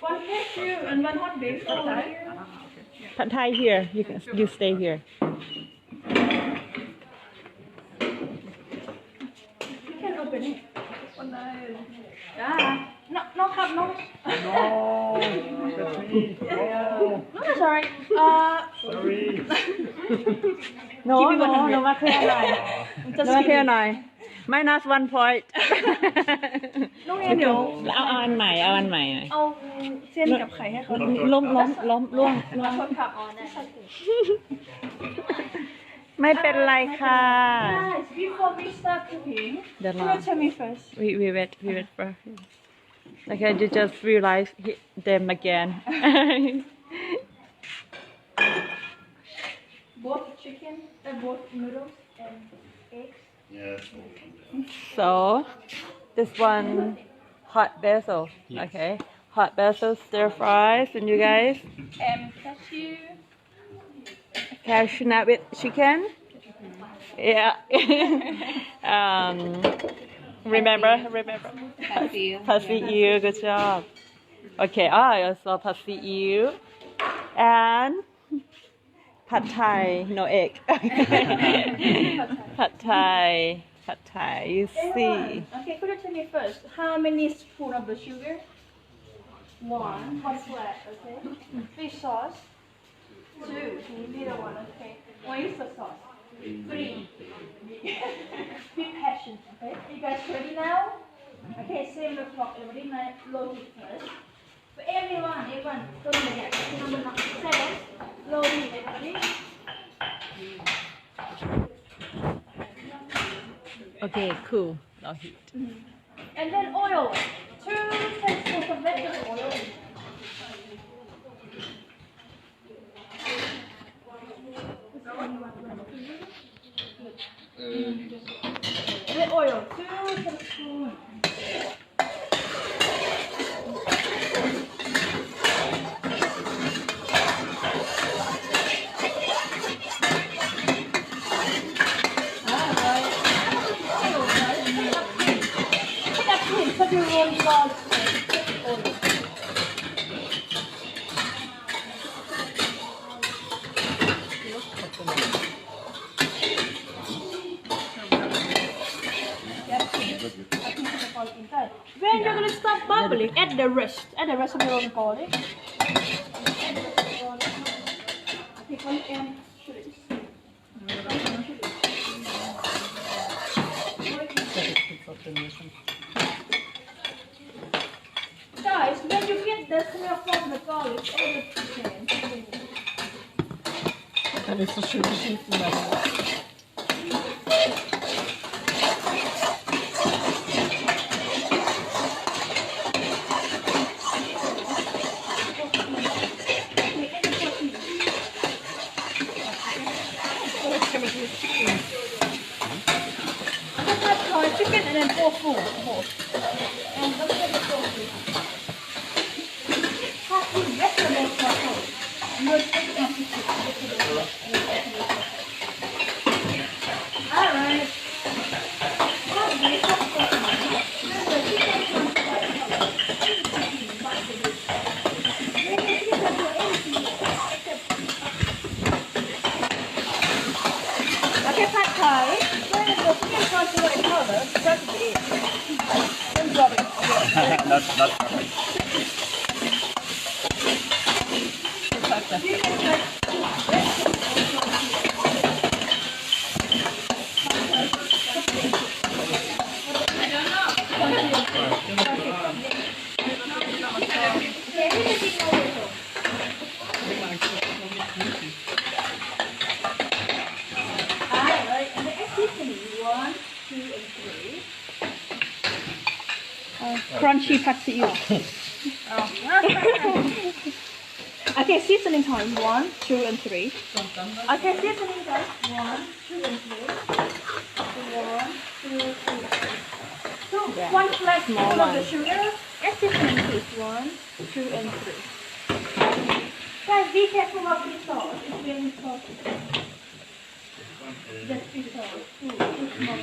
One cashew and one hot beef. Pad Thai here. You stay here. You can open it. Yeah. No cup, no. No, that's me. No. No, sorry. Sorry. No มาเคลียร์หน่อยมาเคลียร์หน่อย minus 1 point น้องเอ็นเดี๋ยว เอาอันใหม่เอาเส้นกับไข่ให้เขา ล้มล่วง คนขับออนได้ ไม่เป็นไรค่ะ Guys, before we start cooking, The you will tell me first. we wait for him. Okay, you just realize them again. Both chicken, both noodles and eggs. Yes. So this one hot basil. Okay, hot basil stir fries, and you guys And cashew nut with chicken. Yeah. Remember. Pad see ew. Good job. Okay. I also pad see ew and pad Thai. No egg. Pad Thai. You see. Okay, could you tell me first how many spoons of the sugar? 1 hot flat, okay. Fish sauce. 2 little one, okay. Oyster sauce. 3 big passion, okay. You guys ready now? Okay, same the clock. Everybody load it first. For everyone, don't forget. Number 7. Load it, everybody. Okay. Cool. Now heat. And then oil. 2 tablespoons of vegetable oil. Red oil, 2 tablespoons. When you're gonna stop bubbling, add the rest of your own garlic. Guys, when you get the smell from the garlic, add the chicken. Kan ist so schön geschnitten lassen. Chicken and then tofu. And look at the tofu. Vegetable tofu. Alright. Okay, Pad Thai. When the chicken turns to white color, that's it. Don't drop it. Not Alright, and the egg seasoning, 1, 2, and 3. Crunchy pad see ew. Okay, seasoning time, 1, 2, and 3. Okay, seasoning guys, 1, 2, and 3. 1, 2, 3. So, 1 flat spoon of the sugar. Egg seasoning please, 1, 2, and 3. Guys, be careful of the sauce. It's very salty. Just fish sauce. Too small.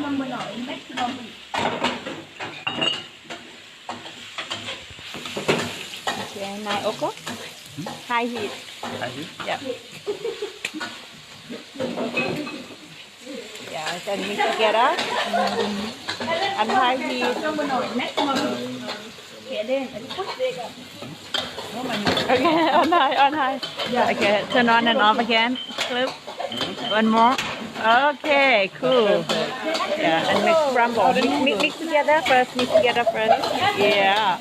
maximum vừa nổi, maximum. Okay, 9 o'clock. High heat. Yeah. Yeah, then mix together. And high heat. Maximum vừa nổi, maximum. Okay, then I push it up. Okay, on high. Yeah. Okay, turn on and off again. Flip. One more. Okay, cool. Yeah, and mix crumble. Mix together first. Mix together first. Yeah.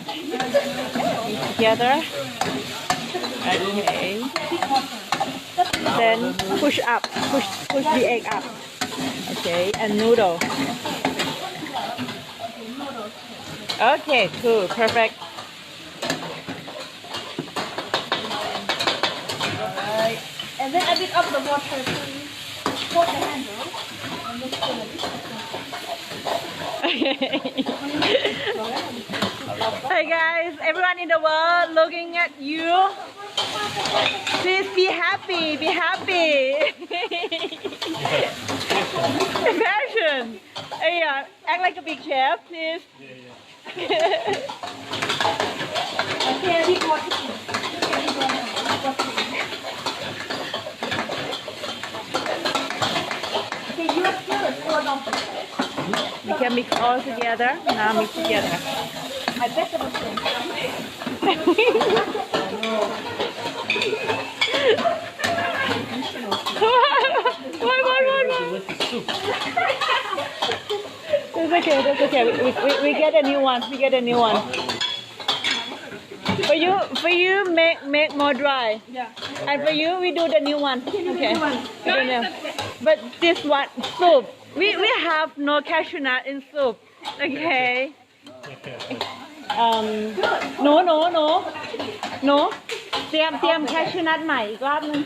Mix together. Okay. Then push up. Push the egg up. Okay, and noodle. Okay, cool, perfect. Right. And then a bit of the water, please. Hold the handle. And just put Hey guys, everyone in the world looking at you. Please be happy, be happy. Passion. Yeah, act like a big chef, please. Okay, a bit water, please. Okay, you are still pour down. You can mix all together. Now mix together. I bet the thing. What? That's okay. We get a new one. For you, make more dry. Yeah. And for you, we do the new one. Okay. We do new. But this one, soup. We have no cashew nut in soup. Okay. No. เตรียมแคชชูนัทใหม่อีกรอบนึง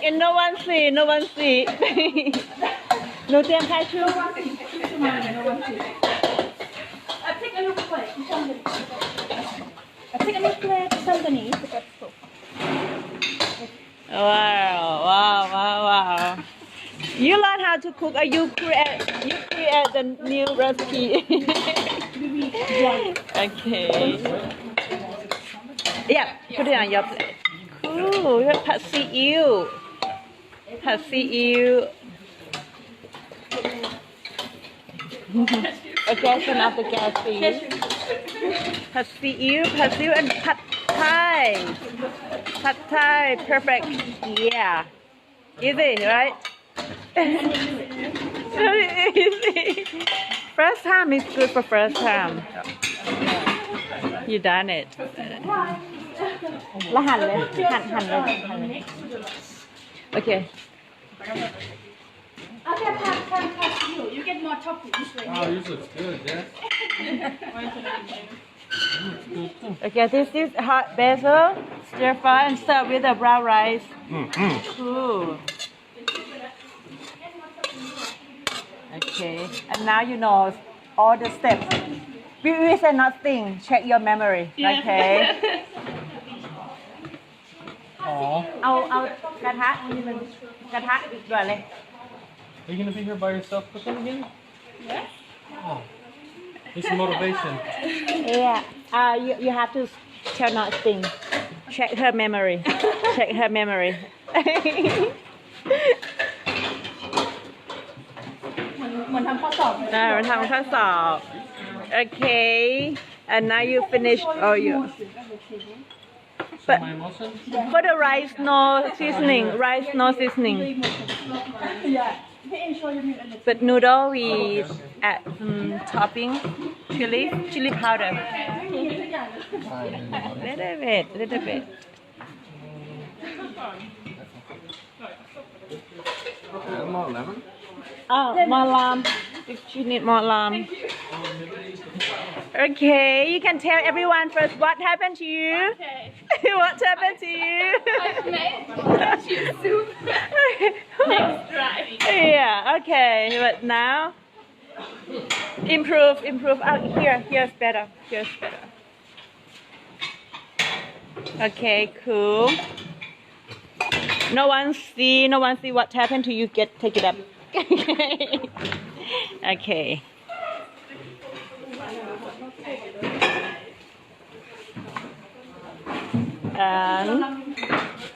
And no one see หนูเตรียมแคชชู I take a new plate. I take a new plate. Somebody to get soup. Wow. You learn how to cook or you create the new recipe. Okay. Yeah, put it on your plate. Cool.ผัดซีอิ๊ว. Okay, turn off the gas, please. ผัดซีอิ๊ว and pad thai. Perfect. Yeah. Easy, right? Easy. First time is good for first time. You done it. แล้วหั่นเลย หั่นเลย Okay. Okay, pass you. You get more topping this way. Oh, this looks good, yeah. Okay, this is hot basil, stir fry and serve with the brown rice. Cool. Okay, and now you know all the steps. We say nothing. Check your memory. Okay. เอากระทะด่วนเลย Are you gonna be here by yourself cooking again? Yeah. Oh, need some motivation. Yeah. You have to tell nothing. Check her memory. Mìnhทำข้อสอบ เราทำข้อสอบ Okay. And now you finish all your. Show my emotion. For the rice, no seasoning. Yeah. But noodle, we add topping, chili powder. Little bit. More lemon. Oh, more lamb. If you need more lamb. Okay, you can tell everyone first what happened to you. Okay. What happened to you? I made cashew soup. Next dry. Yeah, okay, but now improve. Oh, here's better. Okay, cool. No one see what happened to you. Take it up. Okay. And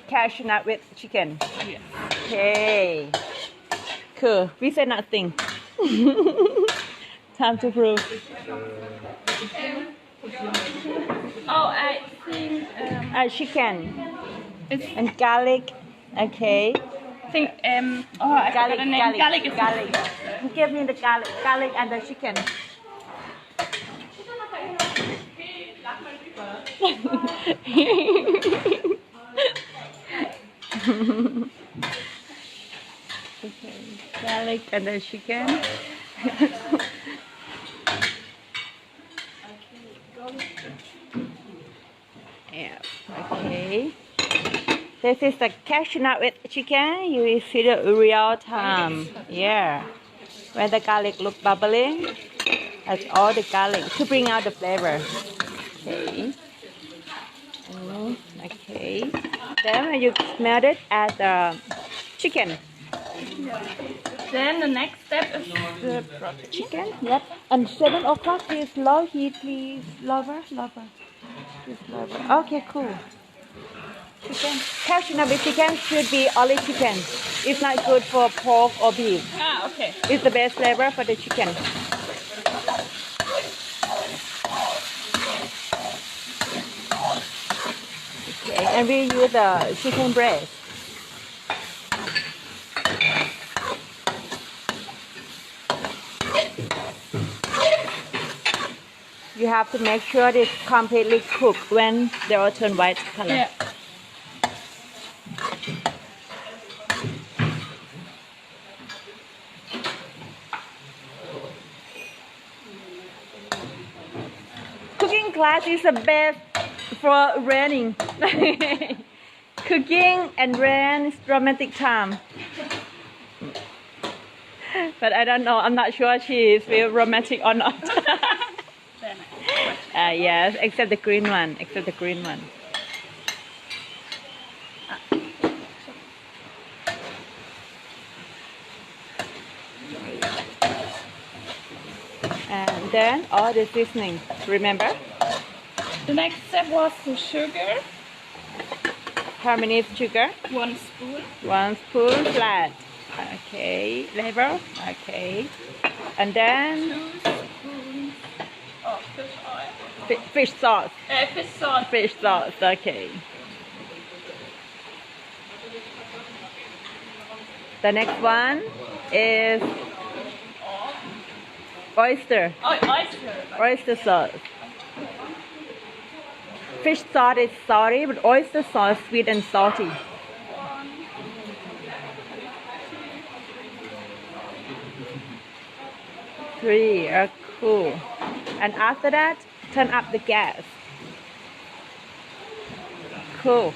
cashew nut with chicken. Yes. Okay. Cool. We said nothing. Time to prove. Oh, I think Chicken it's and garlic. Okay. I think oh I forgot the name. Garlic is garlic. Give me the garlic and the chicken. Okay, garlic and the chicken. Yeah. Okay. This is the cashew nut with chicken. You will see the real time. Yeah. When the garlic look bubbling, that's all the garlic to bring out the flavor. Okay. Okay. Then when you smell it, add the chicken. Then the next step is the Chicken. Yep. And 7 o'clock, please low heat, please. Lower. Please lower. Okay, cool. Chicken. Cashew nut with chicken should be only chicken. It's not good for pork or beef. Ah, okay. It's the best flavor for the chicken. Okay, and we use the chicken breast. You have to make sure it's completely cooked when they all turn white color. Yeah. Cooking class is the best for raining. Cooking and rain is romantic time. But I don't know. I'm not sure she feel romantic or not. Yes, except the green one. And then all the seasoning. Remember? The next step was the sugar. How many sugar? 1 spoon. 1 spoon flat. Okay, level. Okay. And then 2 spoons of fish oil. Fish sauce. Fish sauce. Fish sauce. Okay. The next one is oyster. Oh, oyster. Oyster sauce. Fish sauce is salty, but oyster sauce is sweet and salty. 1, 3. Cool. And after that, turn up the gas. Cool.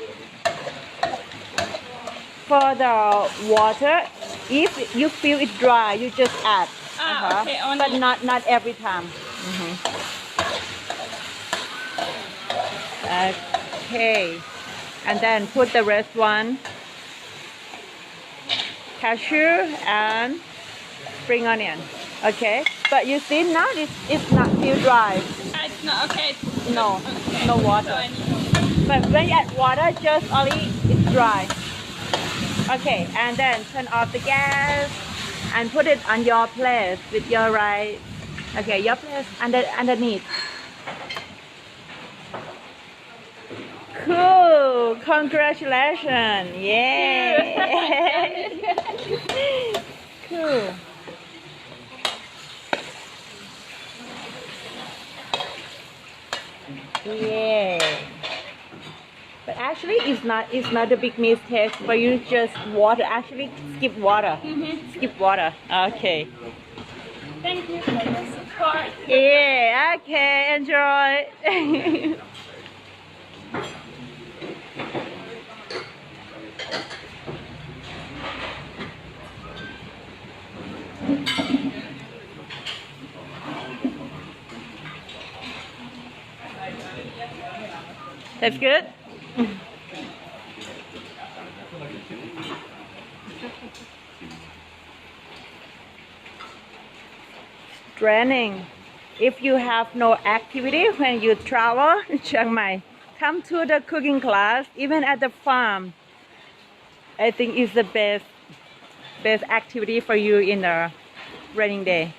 For the water, if you feel it dry, you just add. Okay, only. But not every time. Okay. And then put the rest one. Cashew and spring onion. Okay. But you see now it's not feel dry. It's not okay. No, Okay. no water. So I need But when you add water, just only it's dry. Okay, and then turn off the gas and put it on your plate with your rice. Okay, your plate underneath. Cool! Congratulations! Yay! Cool. Yeah. But actually, it's not a big mistake for you. Just water. Actually, skip water. Skip water. Okay. Thank you for the support. Yeah. Okay. Enjoy. That's good. Training. If you have no activity when you travel in Chiang Mai, come to the cooking class, even at the farm. I think it's the best activity for you in the raining day.